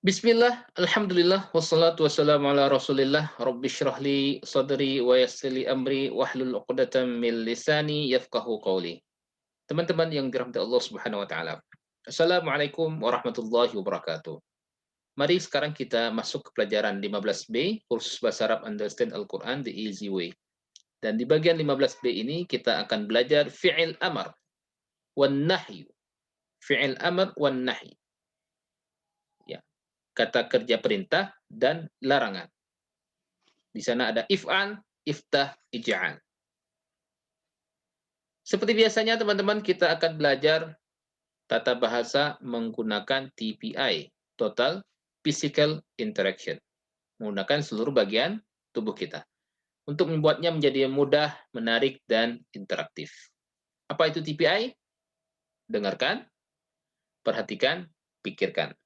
Bismillah, alhamdulillah, wassalatu wassalamu ala rasulillah, rabbi syrah li sadri wa yassir li amri wahlul 'uqdatam min lisani yafqahu qawli. Teman-teman yang dirahmati Allah Subhanahu wa taala. Assalamualaikum warahmatullahi wabarakatuh. Mari sekarang kita masuk ke pelajaran 15B, kursus bahasa Arab Understand Al-Quran the Easy Way. Dan di bagian 15B ini kita akan belajar fi'il amar wan nahyu. Fi'il amar wan nahy. Ya, kata kerja perintah dan larangan. Di sana ada if'al, iftah, ij'al. Seperti biasanya teman-teman kita akan belajar tata bahasa menggunakan TPI, Total Physical Interaction, menggunakan seluruh bagian tubuh kita. Untuk membuatnya menjadi mudah, menarik, dan interaktif. Apa itu TPI? Dengarkan, perhatikan, pikirkan.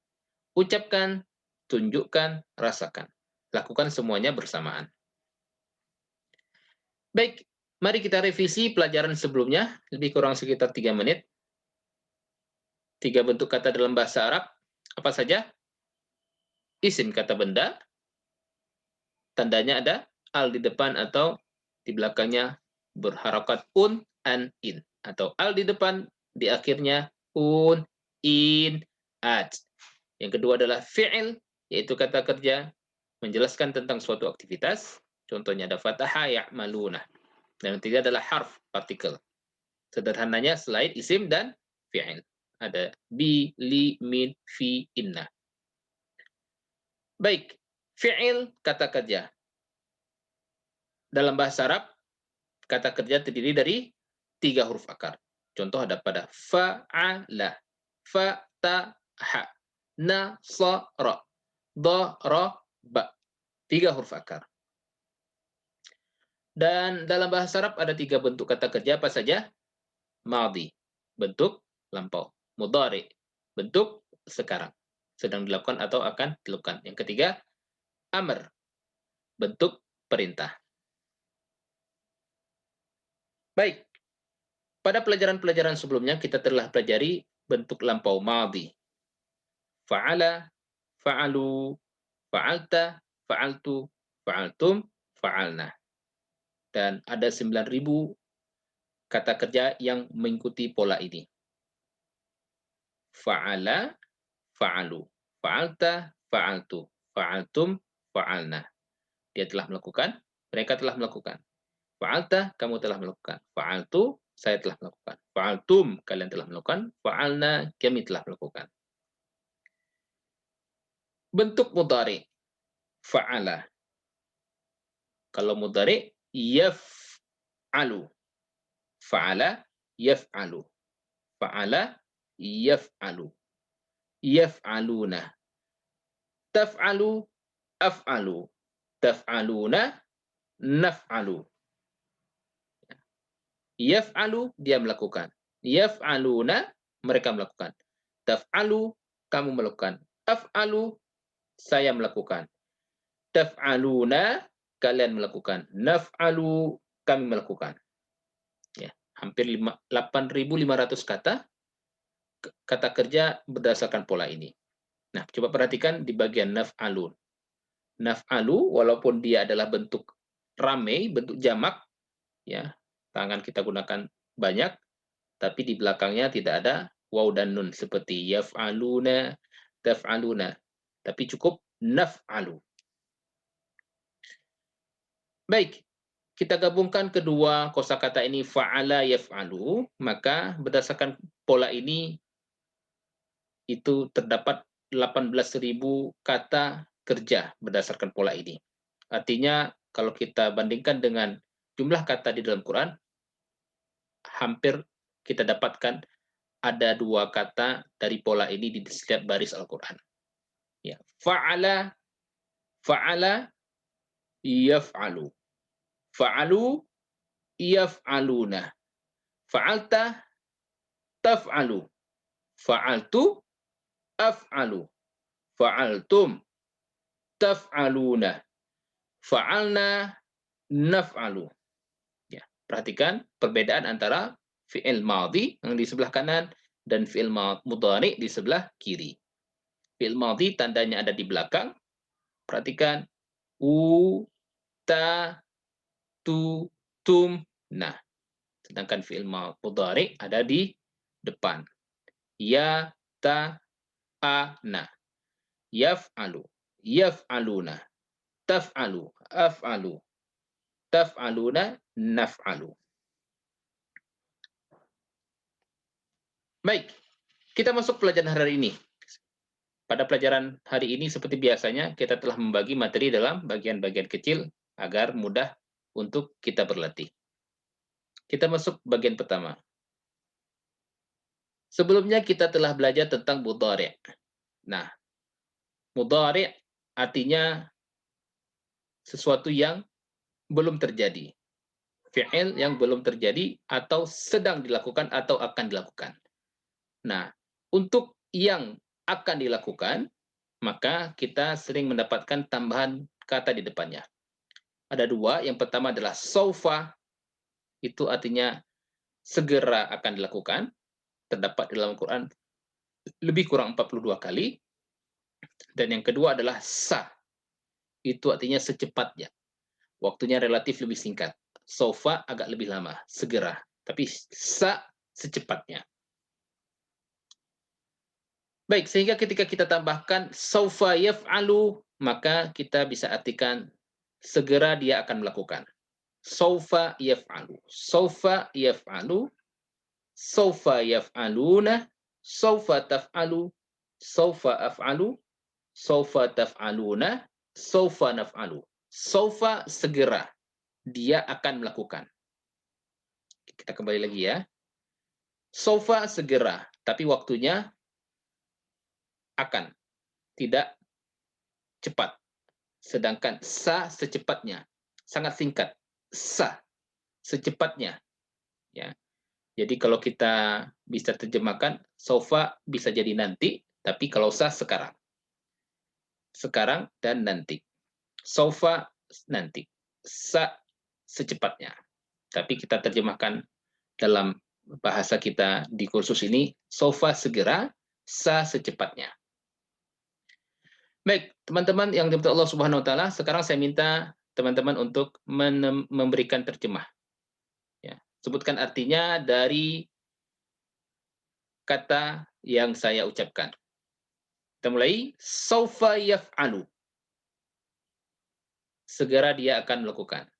Ucapkan, tunjukkan, rasakan. Lakukan semuanya bersamaan. Baik, mari kita revisi pelajaran sebelumnya, lebih kurang sekitar 3 menit. 3 bentuk kata dalam bahasa Arab, apa saja? Isim kata benda, tandanya ada al di depan atau di belakangnya berharokat un, an, in. Atau al di depan, di akhirnya un, in, at. Yang kedua adalah fi'il, yaitu kata kerja, menjelaskan tentang suatu aktivitas. Contohnya ada fataha ya'maluna. Dan yang ketiga adalah harf, partikel. Sederhananya selain isim dan fi'il. Ada bi, li, min, fi, inna. Baik, fi'il kata kerja. Dalam bahasa Arab, kata kerja terdiri dari 3 huruf akar. Contoh ada pada fa'ala, fataha, nasara, daraba. 3 huruf akar. Dan dalam bahasa Arab ada 3 bentuk kata kerja apa saja? Madhi, bentuk lampau. Mudhari, bentuk sekarang, sedang dilakukan atau akan dilakukan. Yang ketiga, amr, bentuk perintah. Baik, pada pelajaran-pelajaran sebelumnya kita telah pelajari bentuk lampau madhi. Fa'ala, fa'alu, fa'alta, fa'altu, fa'altum, fa'alna. Dan ada 9.000 kata kerja yang mengikuti pola ini. Fa'ala, fa'alu, fa'alta, fa'altu, fa'altum, fa'alna. Dia telah melakukan, mereka telah melakukan. Fa'alta, kamu telah melakukan. Fa'altu, saya telah melakukan. Fa'altum, kalian telah melakukan. Fa'alna, kami telah melakukan. Bentuk mudhari, fa'ala. Kalau mudhari, yaf'alu. Fa'ala, yaf'alu. Fa'ala, yaf'alu. Yaf'aluna. Taf'alu, af'alu. Taf'aluna, naf'alu. Yaf'alu, dia melakukan. Yaf'aluna, mereka melakukan. Taf'alu, kamu melakukan. Af'alu, saya melakukan. Taf'aluna, kalian melakukan. Naf'alu, kami melakukan. Ya, hampir 8.500 kata kerja berdasarkan pola ini. Nah, coba perhatikan di bagian naf'alun. Naf'alu, walaupun dia adalah bentuk rame, bentuk jamak, ya, tangan kita gunakan banyak, tapi di belakangnya tidak ada waw dan nun seperti yaf'aluna, taf'aluna, tapi cukup naf'alu. Baik, kita gabungkan kedua kosakata ini fa'ala yaf'alu, maka berdasarkan pola ini itu terdapat 18.000 kata kerja berdasarkan pola ini. Artinya kalau kita bandingkan dengan jumlah kata di dalam Quran, hampir kita dapatkan ada 2 kata dari pola ini di setiap baris Al-Quran. Ya, fa'ala, fa'ala, yaf'alu. Fa'alu, yaf'aluna. Fa'alta, taf'alu. Fa'altu, af'alu. Fa'altum, taf'aluna. Fa'alna, naf'alu. Ya, perhatikan perbedaan antara fi'il madhi yang di sebelah kanan dan fi'il mudhari di sebelah kiri. fi'il madhi tandanya ada di belakang. Perhatikan u, ta, tu, tum. Nah, sedangkan fi'il mudhari ada di depan. Ya, ta, a, na. Yaf'alu, yaf'aluna, taf'alu, af'alu, taf'aluna, naf'alu. Baik, kita masuk pelajaran hari ini. Pada pelajaran hari ini seperti biasanya kita telah membagi materi dalam bagian-bagian kecil agar mudah untuk kita berlatih. Kita masuk bagian pertama. Sebelumnya kita telah belajar tentang mudhari'. Nah, mudhari' artinya sesuatu yang belum terjadi. Fi'il yang belum terjadi atau sedang dilakukan atau akan dilakukan. Nah, untuk yang akan dilakukan, maka kita sering mendapatkan tambahan kata di depannya. Ada dua, yang pertama adalah saufa, itu artinya segera akan dilakukan, terdapat di dalam Quran lebih kurang 42 kali. Dan yang kedua adalah sa, itu artinya secepatnya. Waktunya relatif lebih singkat. Saufa agak lebih lama, segera. Tapi sa secepatnya. Baik, sehingga ketika kita tambahkan saufa yaf'alu, maka kita bisa artikan segera dia akan melakukan. Saufa yaf'alu, saufa yaf'alu, saufa yaf'aluna, saufa taf'alu, saufa af'alu, saufa taf'aluna, saufa naf'alu. Saufa segera dia akan melakukan. Kita kembali lagi ya. Saufa segera, tapi waktunya akan, tidak cepat. Sedangkan sa secepatnya, sangat singkat. Sa secepatnya. Ya. Jadi kalau kita bisa terjemahkan, saufa bisa jadi nanti, tapi kalau sa sekarang. Sekarang dan nanti. Saufa nanti. Sa secepatnya. Tapi kita terjemahkan dalam bahasa kita di kursus ini, saufa segera, sa secepatnya. Baik, teman-teman yang diberkati Allah Subhanahu wa taala, sekarang saya minta teman-teman untuk memberikan terjemah. Ya, sebutkan artinya dari kata yang saya ucapkan. Kita mulai, saufa yaf'alu. Segera dia akan melakukan.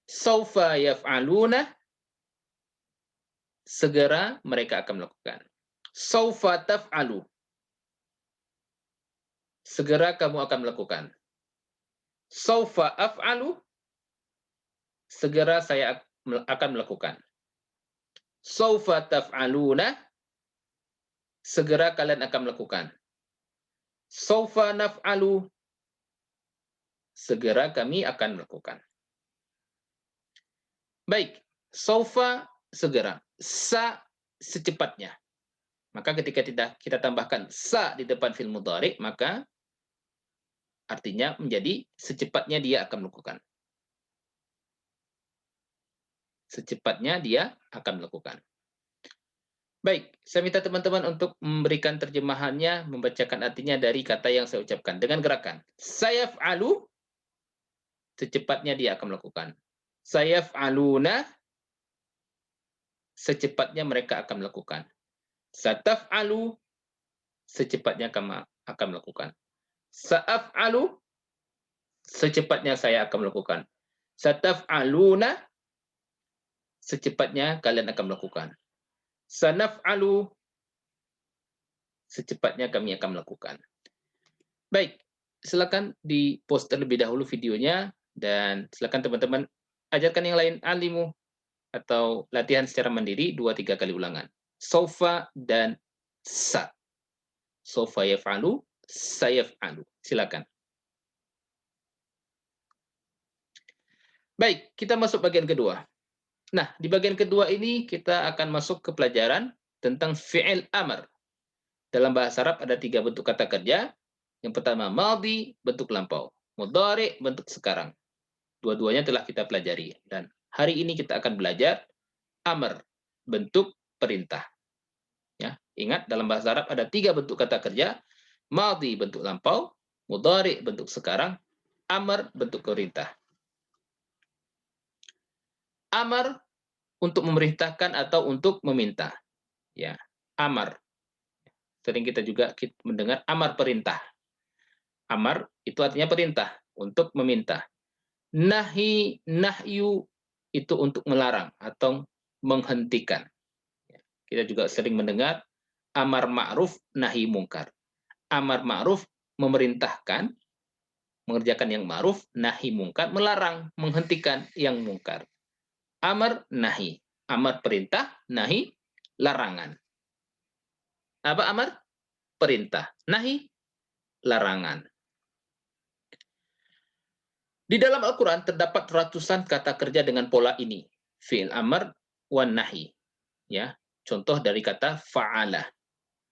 Saufa yaf'aluna. Segera mereka akan melakukan. Saufa taf'alu. Segera kamu akan melakukan. Saufa af'alu. Segera saya akan melakukan. Saufa taf'aluna. Segera kalian akan melakukan. Saufa naf'alu. Segera kami akan melakukan. Baik, saufa segera, sa secepatnya. Maka ketika kita tambahkan sa di depan fi'il mudhari, maka artinya menjadi secepatnya dia akan melakukan. Secepatnya dia akan melakukan. Baik, saya minta teman-teman untuk memberikan terjemahannya, membacakan artinya dari kata yang saya ucapkan dengan gerakan. Sayaf'alu, secepatnya dia akan melakukan. Sayaf'aluna, secepatnya mereka akan melakukan. Sataf'alu, secepatnya kamu akan melakukan. Sa'af'alu, secepatnya saya akan melakukan. Sataf'aluna, secepatnya kalian akan melakukan. Sanaf'alu, secepatnya kami akan melakukan. Baik, silakan di-post terlebih dahulu videonya, dan silakan teman-teman ajarkan yang lain, alimu, atau latihan secara mandiri 2-3 kali ulangan. Sofa dan sa. Sofa yaf'alu, sayaf'alu. Silakan. Baik, kita masuk bagian kedua. Nah, di bagian kedua ini kita akan masuk ke pelajaran tentang fi'il amr. Dalam bahasa Arab ada 3 bentuk kata kerja. Yang pertama madhi, bentuk lampau. Mudhari, bentuk sekarang. Dua-duanya telah kita pelajari. Dan hari ini kita akan belajar amr, bentuk perintah. Ya, ingat dalam bahasa Arab ada 3 bentuk kata kerja. Madhi bentuk lampau, mudhari bentuk sekarang, amar bentuk perintah. Amar untuk memerintahkan atau untuk meminta. Ya, amar. Sering kita juga mendengar amar perintah. Amar itu artinya perintah, untuk meminta. Nahyu itu untuk melarang atau menghentikan. Kita juga sering mendengar amar ma'ruf, nahi mungkar. Amar ma'ruf memerintahkan, mengerjakan yang ma'ruf, nahi mungkar, melarang, menghentikan yang mungkar. Amar, nahi. Amar perintah, nahi larangan. Apa amar? Perintah. Nahi, larangan. Di dalam Al-Quran terdapat ratusan kata kerja dengan pola ini. Fi'il amar wan nahi. Ya, contoh dari kata fa'ala.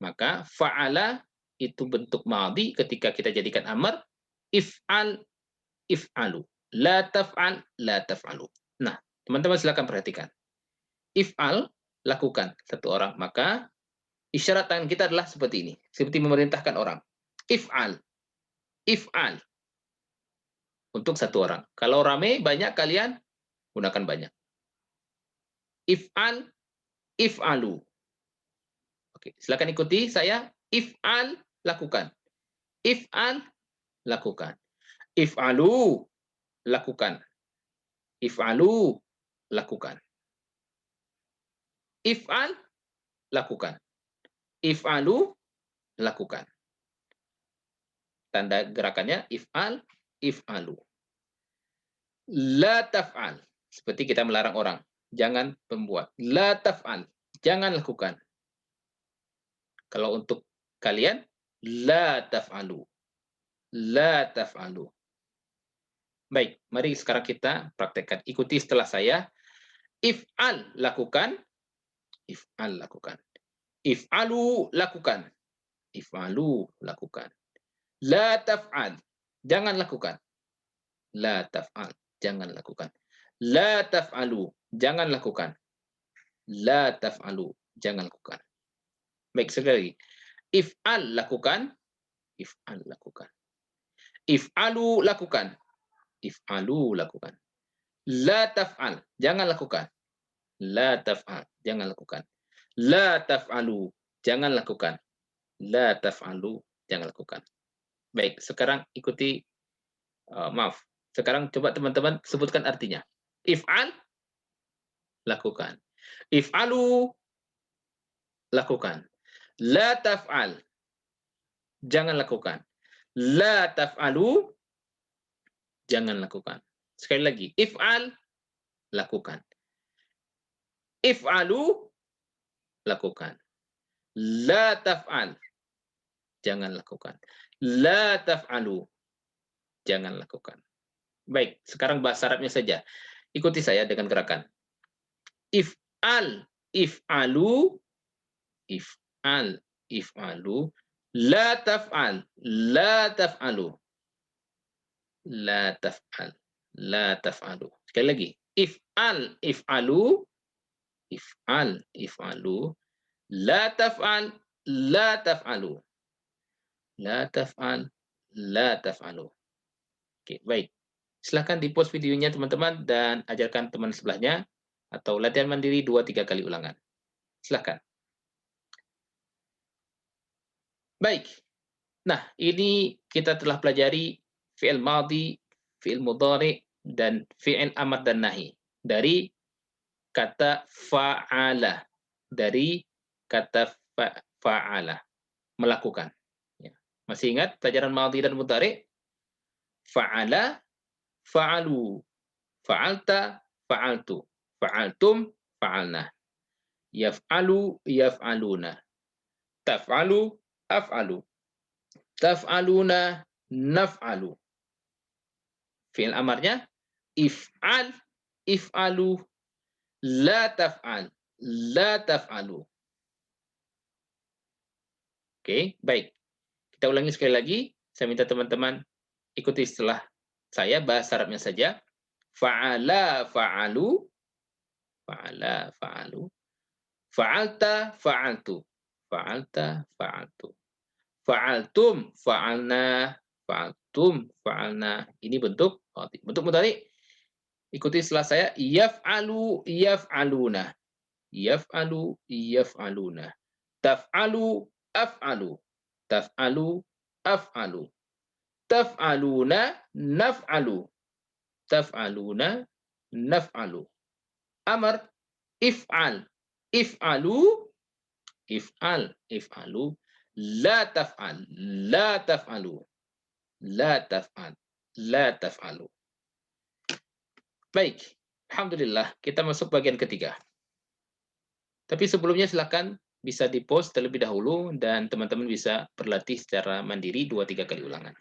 Maka fa'ala itu bentuk madhi ketika kita jadikan amar, if'al, if'alu. La taf'al, la taf'alu. Nah, teman-teman silakan perhatikan. If'al, lakukan satu orang. Maka isyarat tangan kita adalah seperti ini. Seperti memerintahkan orang. If'al, if'al. Untuk satu orang. Kalau rame, banyak, kalian gunakan banyak. If'al, if'alu. Oke, silakan ikuti saya. If'al, lakukan. If'al, lakukan. If'alu, lakukan. If'alu, lakukan. If'al, lakukan. If'alu, lakukan. Tanda gerakannya if'al, if'alu. La taf'al, seperti kita melarang orang. Jangan membuat. La taf'al, jangan lakukan. Kalau untuk kalian, la taf'alu. La taf'alu. Baik, mari sekarang kita praktekkan. Ikuti setelah saya. If'al, lakukan. If'al, lakukan. If'alu, lakukan. If'alu, lakukan. La taf'al, jangan lakukan. La taf'al, jangan lakukan. La taf'alu, jangan lakukan. La taf'alu, jangan lakukan. Baik, sekali lagi. If'al, lakukan. If'al, lakukan. If'alu, lakukan. If'alu, lakukan. La taf'al, jangan lakukan. La taf'al, jangan lakukan. La taf'alu, jangan lakukan. La taf'alu, jangan lakukan. Baik, sekarang ikuti, maaf. Sekarang coba teman-teman sebutkan artinya. If'al, lakukan. If'alu, lakukan. La taf'al, jangan lakukan. La taf'alu, jangan lakukan. Sekali lagi, if'al, lakukan. If'alu, lakukan. La taf'al, jangan lakukan. La taf'alu, jangan lakukan. Baik, sekarang bahasa Arabnya saja. Ikuti saya dengan gerakan. If'al, if'alu, if'al, if'alu, la taf'al, la taf'alu, la taf'al, la taf'alu. Sekali lagi. If'al, if'alu, if'al, if'alu, la taf'al, la taf'alu, la taf'al, la taf'alu. Oke, baik. Silahkan di-pause videonya teman-teman dan ajarkan teman sebelahnya atau latihan mandiri 2-3 kali ulangan. Silahkan. Baik. Nah, ini kita telah pelajari fi'il madhi, fi'il mudhari, dan fi'il amar dan nahi. Dari kata fa'ala. Dari kata fa'ala. Melakukan. Ya. Masih ingat pelajaran madhi dan mudhari? Fa'ala, fa'alu. Fa'alta, fa'altu. Fa'altum, fa'alna. Yaf'alu, yaf'aluna. Taf'alu, af'alu. Taf'aluna, naf'alu. Fi'il amarnya if'al, if'alu, la taf'al, la taf'alu. Oke, baik. Kita ulangi sekali lagi. Saya minta teman-teman ikuti setelah saya bahasa Arabnya saja. Fa'ala, fa'alu, fa'ala, fa'alu, fa'alta, fa'altu, fa'alta, fa'altu, Fa'altum, fa'alna, fa'altum, fa'alna. Ini bentuk mudhari. Ikuti setelah saya. Yaf'alu, yaf'aluna. Yaf'alu, yaf'aluna. Taf'alu, af'alu. Taf'alu, af'alu. Taf'aluna, naf'alu. Taf'aluna, naf'alu. Amar, if'al. If'alu, if'al, if'alu. La taf'al, la taf'alu. La taf'al, la taf'alu. Baik, alhamdulillah kita masuk bagian ketiga. Tapi sebelumnya silakan bisa di-pause terlebih dahulu dan teman-teman bisa berlatih secara mandiri 2-3 kali ulangan.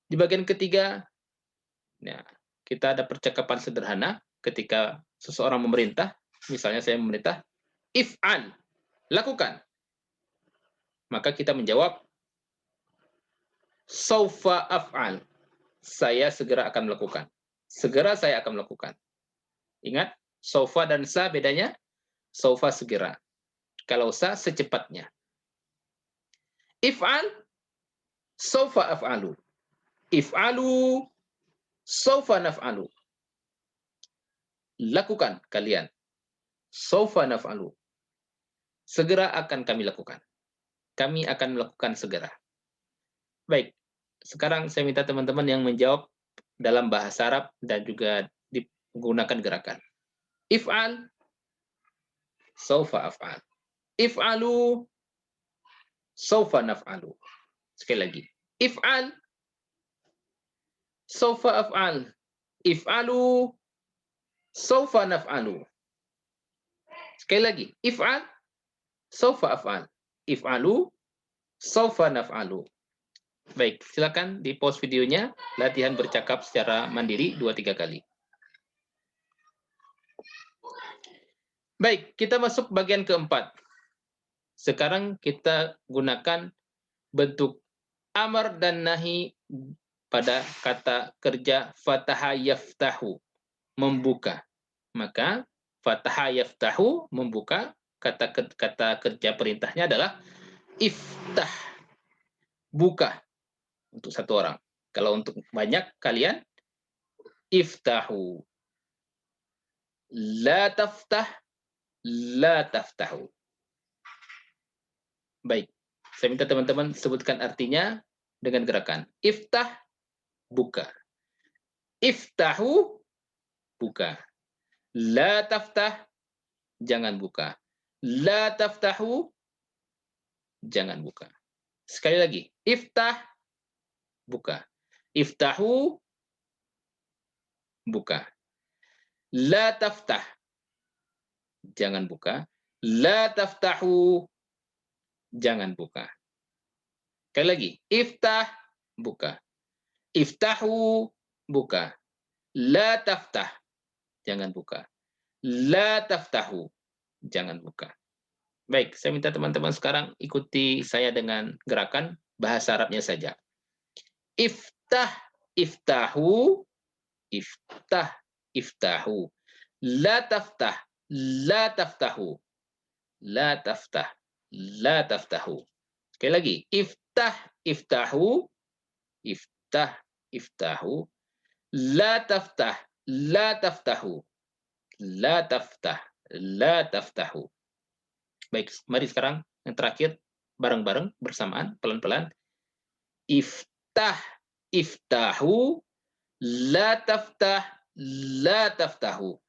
Di bagian ketiga, nah, kita ada percakapan sederhana ketika seseorang memerintah, misalnya saya memerintah, if'al, lakukan. Maka kita menjawab, saufa af'al, saya segera akan melakukan. Segera saya akan melakukan. Ingat, saufa dan sa bedanya, saufa segera. Kalau sa secepatnya. If'al, saufa af'alu. If'alu, saufa naf'alu. Lakukan kalian. Saufa naf'alu. Segera akan kami lakukan. Kami akan melakukan segera. Baik, sekarang saya minta teman-teman yang menjawab dalam bahasa Arab dan juga digunakan gerakan. If'al, saufa af'al. If'alu, saufa naf'alu. Sekali lagi. If'al, saufa af'al. If'alu, saufa naf'alu. Sekali lagi. If'al, saufa af'al. If'alu, saufa naf'alu. Baik, silakan di pause videonya, latihan bercakap secara mandiri 2-3 kali. Baik, kita masuk bagian keempat. Sekarang kita gunakan bentuk amar dan nahi pada kata kerja fataha yaftahu, membuka. Maka fataha yaftahu, membuka, kata kerja perintahnya adalah iftah, buka. Untuk satu orang. Kalau untuk banyak kalian, iftahu. La taftah, la taftahu. Baik, saya minta teman-teman sebutkan artinya dengan gerakan. Iftah, buka. Iftahu, buka. La taftah, jangan buka. La taftahu, jangan buka. Sekali lagi, iftah, buka. Iftahu, buka. La taftah, jangan buka. La taftahu, jangan buka. Sekali lagi, iftah, buka. Iftahu, buka. La taftah, jangan buka. La taftahu, jangan buka. Baik, saya minta teman-teman sekarang ikuti saya dengan gerakan bahasa Arabnya saja. Iftah, iftahu, iftah, iftahu. La taftah, la taftahu. La taftah, la taftahu. Sekali lagi, iftah, iftahu, iftah, iftahu. La taftah, la taftahu. La taftah, la taftahu. Baik, mari sekarang yang terakhir bareng-bareng bersamaan pelan-pelan. Iftah, iftahu, la taftah, la taftahu.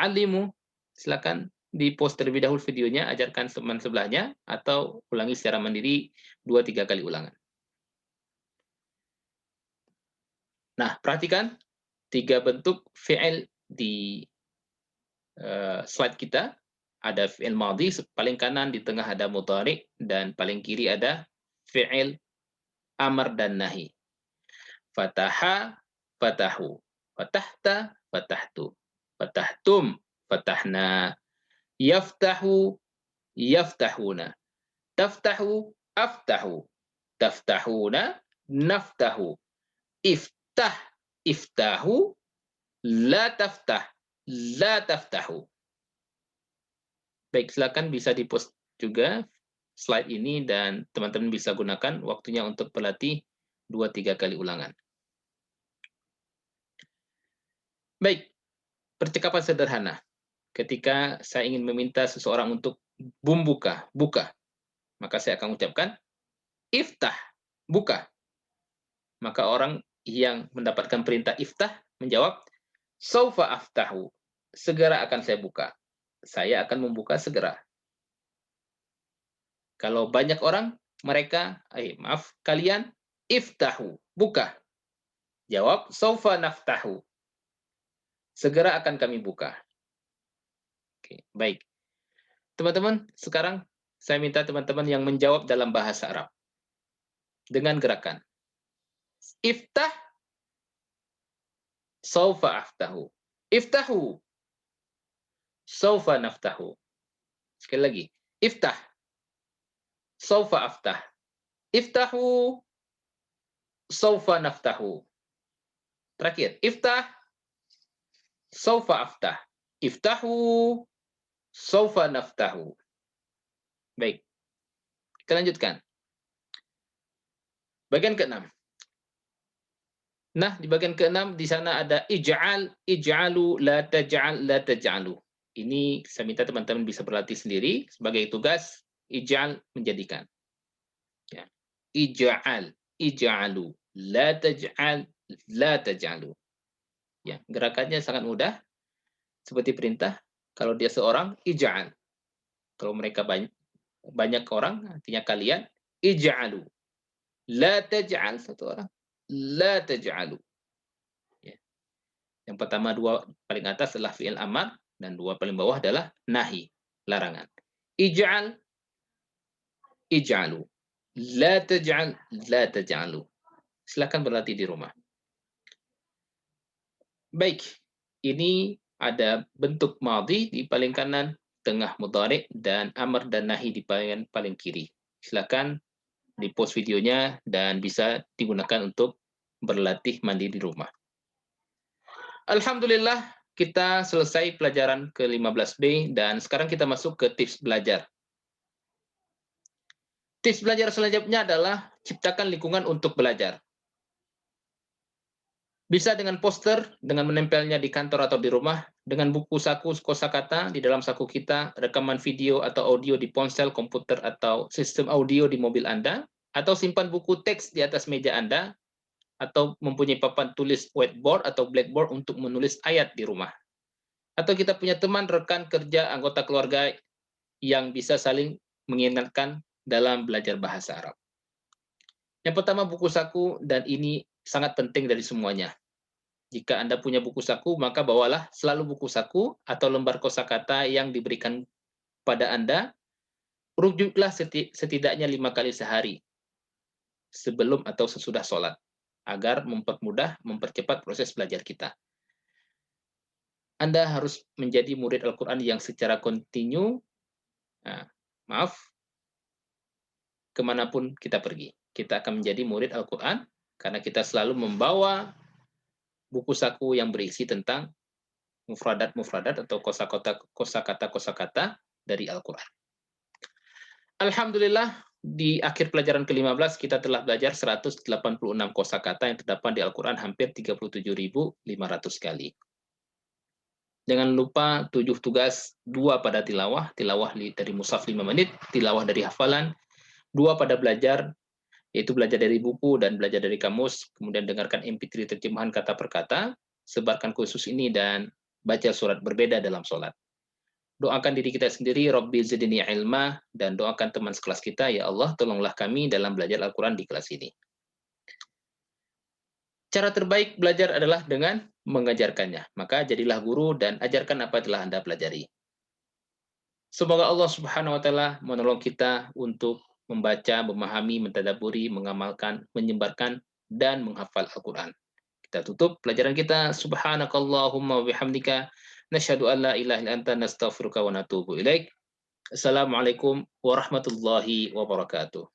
Alimu, silakan di pause terlebih dahulu videonya, ajarkan teman sebelahnya atau ulangi secara mandiri 2-3 kali ulangan. Nah, perhatikan 3 bentuk fi'il di slide kita. Ada fi'il madhi, paling kanan di tengah ada mudhari, dan paling kiri ada fi'il amar dan nahi. Fataha, fatahu. Fatahta, fatahtu. Fatahtum, fatahna. Yaftahu, yaftahuna. Taftahu, aftahu. Taftahuna, naftahu. Iftah, iftahu. La taftah, la taftahu. Baik, silakan bisa di-post juga slide ini dan teman-teman bisa gunakan waktunya untuk berlatih 2-3 kali ulangan. Baik, percakapan sederhana. Ketika saya ingin meminta seseorang untuk buka, maka saya akan ucapkan iftah, buka. Maka orang yang mendapatkan perintah iftah menjawab saufa aftahu, segera akan saya buka. Saya akan membuka segera. Kalau banyak orang, kalian iftahu, buka. Jawab saufa naftahu, segera akan kami buka. Oke, baik. Teman-teman, sekarang saya minta teman-teman yang menjawab dalam bahasa Arab dengan gerakan. Iftah, saufa aftahu. Iftahu, saufa naftahu. Sekali lagi. Iftah, saufa aftah. Iftahu, saufa naftahu. Terakhir. Iftah, saufa aftah. Iftahu, saufa naftahu. Baik. Kita lanjutkan. Bagian ke-6. Nah, di bagian ke-6 di sana ada ij'al, ij'alu, la taj'al, la taj'alu. Ini saya minta teman-teman bisa berlatih sendiri sebagai tugas ij'al, menjadikan. Ya. Ij'al, ij'alu, la taj'al, la taj'alu. Ya, gerakannya sangat mudah. Seperti perintah, kalau dia seorang ij'al. Kalau mereka banyak orang, artinya kalian ij'alu. La taj'al, satu orang. La taj'alu. Ya. Yang pertama dua paling atas adalah fi'il amar dan dua paling bawah adalah nahi, larangan. Ij'al, ij'alu. La taj'al, la taj'alu. Silakan berlatih di rumah. Baik, ini ada bentuk madhi di paling kanan, tengah mudhari, dan amar dan nahi di paling kiri. Silakan di post videonya dan bisa digunakan untuk berlatih mandiri di rumah. Alhamdulillah, kita selesai pelajaran ke-15B dan sekarang kita masuk ke tips belajar. Tips belajar selanjutnya adalah ciptakan lingkungan untuk belajar. Bisa dengan poster, dengan menempelnya di kantor atau di rumah, dengan buku saku kosakata di dalam saku kita, rekaman video atau audio di ponsel, komputer, atau sistem audio di mobil Anda, atau simpan buku teks di atas meja Anda, atau mempunyai papan tulis whiteboard atau blackboard untuk menulis ayat di rumah. Atau kita punya teman, rekan kerja, anggota keluarga yang bisa saling mengingatkan dalam belajar bahasa Arab. Yang pertama, buku saku, dan ini sangat penting dari semuanya. Jika Anda punya buku saku, maka bawalah selalu buku saku atau lembar kosakata yang diberikan pada Anda. Rujuklah setidaknya 5 kali sehari, sebelum atau sesudah sholat, agar mempercepat proses belajar kita. Anda harus menjadi murid Al-Quran yang secara kontinu, kemanapun kita pergi. Kita akan menjadi murid Al-Quran, karena kita selalu membawa buku saku yang berisi tentang mufradat-mufradat atau kosakata dari Al-Quran. Alhamdulillah, di akhir pelajaran ke-15 kita telah belajar 186 kosakata yang terdapat di Al-Quran hampir 37.500 kali. Jangan lupa 7 tugas, 2 pada tilawah dari mushaf 5 menit, tilawah dari hafalan, 2 pada belajar, yaitu belajar dari buku dan belajar dari kamus, kemudian dengarkan MP3 terjemahan kata per kata, sebarkan kursus ini dan baca surat berbeda dalam sholat. Doakan diri kita sendiri, Rabbi zidni ilma, dan doakan teman sekelas kita, ya Allah, tolonglah kami dalam belajar Al-Quran di kelas ini. Cara terbaik belajar adalah dengan mengajarkannya. Maka jadilah guru dan ajarkan apa yang telah Anda pelajari. Semoga Allah Subhanahu wa Ta'ala menolong kita untuk membaca, memahami, mentadaburi, mengamalkan, menyebarkan, dan menghafal Al-Quran. Kita tutup pelajaran kita. Subhanakallahumma wa bihamdika, nasyhadu an la ilaha illa anta, nastaghfiruka wa natubu ilaik. Assalamualaikum warahmatullahi wabarakatuh.